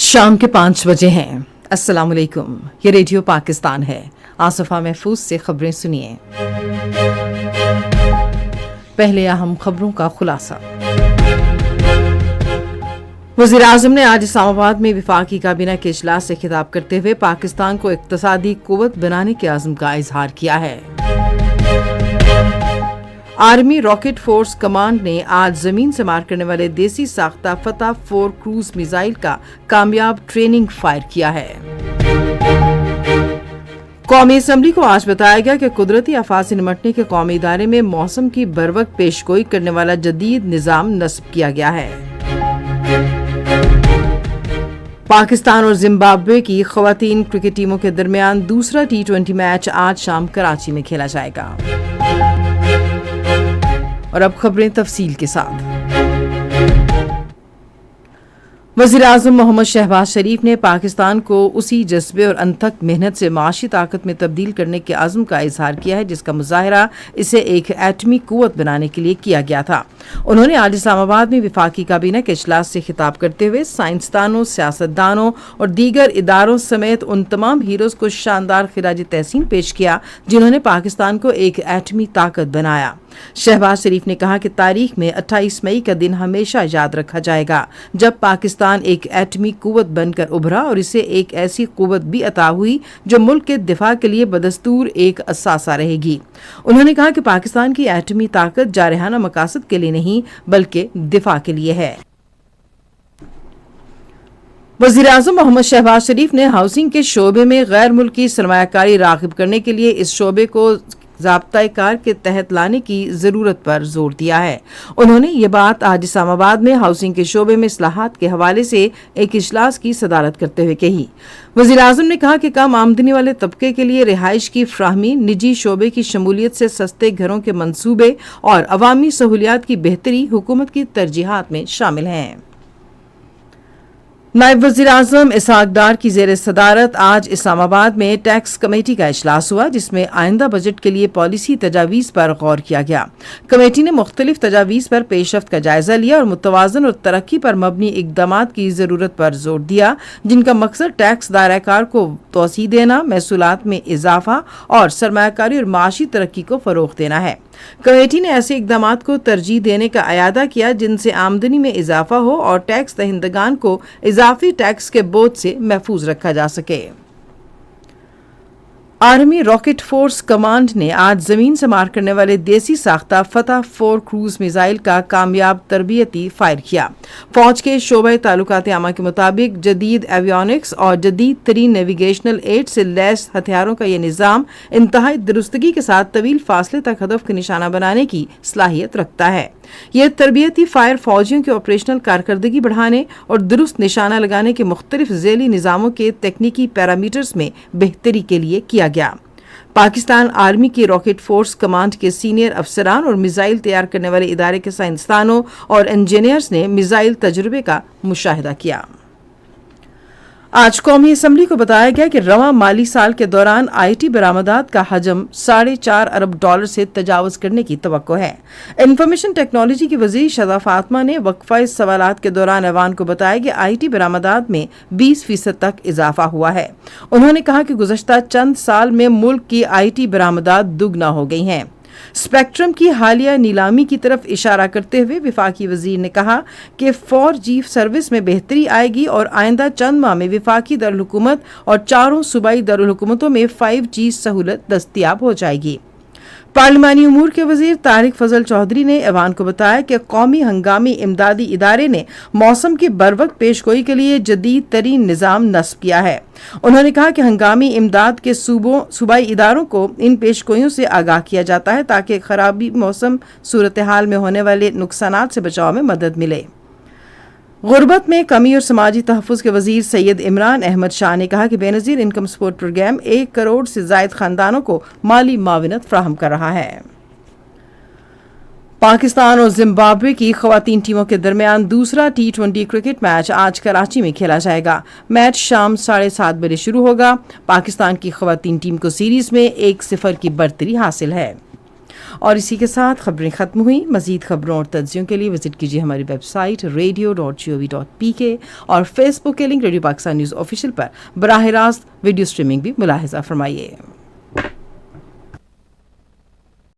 शाम के 5 बजे हैं। अस्सलाम वालेकुम। ये रेडियो पाकिस्तान है। आसफा महफूज से खबरें सुनिए। पहले अहम खबरों का खुलासा। वज़ीर आज़म ने आज इस्लामाबाद में वफाकी काबीना के इजलास से खिताब करते हुए पाकिस्तान को इक़्तिसादी क़ुव्वत बनाने के अज़्म का इजहार किया है। आर्मी रॉकेट फोर्स कमांड ने आज जमीन से मार करने वाले देसी साख्ता फतह 4 क्रूज मिसाइल का कामयाब ट्रेनिंग फायर किया है। कौमी असम्बली को आज बताया गया कि कुदरती आफात से निमटने के कौमी इदारे में मौसम की बरवक्त पेशगोई करने वाला जदीद निज़ाम नस्ब किया गया है। पाकिस्तान और जिम्बाब्वे की ख़वातीन क्रिकेट टीमों के दरमियान दूसरा T20 मैच आज शाम कराची में खेला जाएगा। और अब खबरें तफसील के साथ। वज़ीर आज़म मोहम्मद शहबाज शरीफ ने पाकिस्तान को उसी जज्बे और अनथक मेहनत से माशी ताकत में तब्दील करने के आज़म का इजहार किया है जिसका मुजाहरा इसे एक एटमी कुव्वत बनाने के लिए किया गया था। उन्होंने आज इस्लामाबाद में वफाकी काबीना के इजलास से खिताब करते हुए साइंसदानों, सियासतदानों और दीगर इदारों समेत उन तमाम हीरोज को शानदार खिराज तहसीन पेश किया जिन्होंने पाकिस्तान को एक एटमी ताकत बनाया। शहबाज शरीफ ने कहा कि तारीख में 28 मई का दिन हमेशा याद रखा जाएगा जब पाकिस्तान एक एटमी कुव्वत बनकर उभरा और इसे एक ऐसी कुव्वत भी अता हुई जो मुल्क के दिफा के लिए बदस्तूर एक असासा रहेगी। उन्होंने कहा कि पाकिस्तान की एटमी ताकत जारहाना मकासद के लिए नहीं बल्कि दिफा के लिए है। वज़ीर आज़म मोहम्मद शहबाज शरीफ ने हाउसिंग के शोबे में गैर मुल्की सरमायाकारी राग़िब करने के लिए इस शोबे को ज़ाब्ता कार के तहत लाने की ज़रूरत पर जोर दिया है। उन्होंने ये बात आज इस्लामाबाद में हाउसिंग के शोबे में इस्लाहात के हवाले से एक इजलास की सदारत करते हुए कही। वज़ीर आज़म ने कहा कि कम आमदनी वाले तबके के लिए रिहाइश की फ्राहमी, निजी शोबे की शमूलियत से सस्ते घरों के मंसूबे और अवामी सहूलियात की बेहतरी हुकूमत की तरजीहात में शामिल हैं। नायब वज़ीर आज़म इसहाक डार की ज़ेर सदारत आज इस्लामाबाद में टैक्स कमेटी का इजलास हुआ जिसमें आइंदा बजट के लिए पॉलिसी तजावीज़ पर गौर किया गया। कमेटी ने मुख्तलिफ तजावीज़ पर पेशरफ्त का जायजा लिया और मुतवाज़न और तरक्की पर मबनी इक़दामात की ज़रूरत पर जोर दिया जिनका मकसद टैक्स दायराकार को तोसी देना, महसूलात में इजाफा और सरमायाकारी और माशी तरक्की को फ़रोग़ देना है। कमेटी ने ऐसे इक़दामात को तरजीह देने का अयादा किया जिनसे आमदनी में इजाफा हो और टैक्स दहिंदगान को इजाफी टैक्स के बोझ से महफूज रखा जा सके। आर्मी रॉकेट फोर्स कमांड ने आज जमीन से मार करने वाले देसी साख्ता फतह 4 क्रूज मिसाइल का कामयाब तरबियती फायर किया। फौज के शोबे ताल्लुकात आमा के मुताबिक जदीद एवियोनिक्स और जदीद तरीन नेविगेशनल एड से लैस हथियारों का यह निज़ाम इंतहाई दुरुस्तगी के साथ तवील फासले तक हदफ के निशाना बनाने की सलाहियत रखता है। यह तरबियती फायर फौजियों की ऑपरेशनल कारकर्दगी बढ़ाने और दुरुस्त निशाना लगाने के मुख्तलिफ ज़ैली निज़ामों के तकनीकी पैरामीटर्स में बेहतरी के लिए किया गया। पाकिस्तान आर्मी की रॉकेट फोर्स कमांड के सीनियर अफसरान और मिसाइल तैयार करने वाले इदारे के साइंसदानों और इंजीनियर्स ने मिसाइल तजुर्बे का मुशाहिदा किया। आज कौमी असम्बली को बताया गया कि रवां माली साल के दौरान IT बरामदात का हजम $4.5 अरब से तजावज़ करने की तवक्को है। इंफॉर्मेशन टेक्नोलॉजी की वज़ीर शज़ा फातिमा ने वक्फ़ा सवालात के दौरान ऐवान को बताया कि IT बरामदात में 20% तक इजाफा हुआ है। उन्होंने कहा कि गुज़श्ता चंद साल में मुल्क की IT बरामदात दुगना हो गई हैं। स्पेक्ट्रम की हालिया नीलामी की तरफ इशारा करते हुए वफाकी वजीर ने कहा कि 4G सर्विस में बेहतरी आएगी और आइंदा चंद माह में वफाकी दारुल हुकूमत और चारों सूबाई दारुल हुकूमतों में 5G सहूलत दस्तयाब हो जाएगी। पार्लिमानी उमूर के वजीर तारिक फजल चौधरी ने ऐवान को बताया कि कौमी हंगामी इमदादी इदारे ने मौसम की बरवक्त पेशगोई के लिए जदीद तरीन निज़ाम नस्ब किया है। उन्होंने कहा कि हंगामी इमदाद के सूबाई इदारों को इन पेशगोइयों से आगाह किया जाता है ताकि खराबी मौसम सूरत हाल में होने वाले नुकसानात से बचाव में मदद मिले। गुर्बत में कमी और समाजी तहफ़्फ़ुज़ के वज़ीर सैयद इमरान अहमद शाह ने कहा कि Benazir income support programme 1 crore से ज़ायद ख़ानदानों को माली माविनत फ़राहम कर रहा है। पाकिस्तान और जिम्बाब्वे की ख़वातीन टीमों के दरमियान दूसरा T20 क्रिकेट मैच आज कराची में खेला जाएगा। मैच शाम 7:30 बजे शुरू होगा। पाकिस्तान की ख़वातीन टीम को सीरीज़ में 1-0 की बढ़तरी हासिल है। اور اسی کے ساتھ خبریں ختم ہوئیں. مزید خبروں اور تجزیوں کے لیے وزٹ کیجیے ہماری ویب سائٹ radio.gov.pk اور فیس بک کے link radio Pakistan news official پر براہ راست ویڈیو اسٹریمنگ بھی ملاحظہ فرمائیے.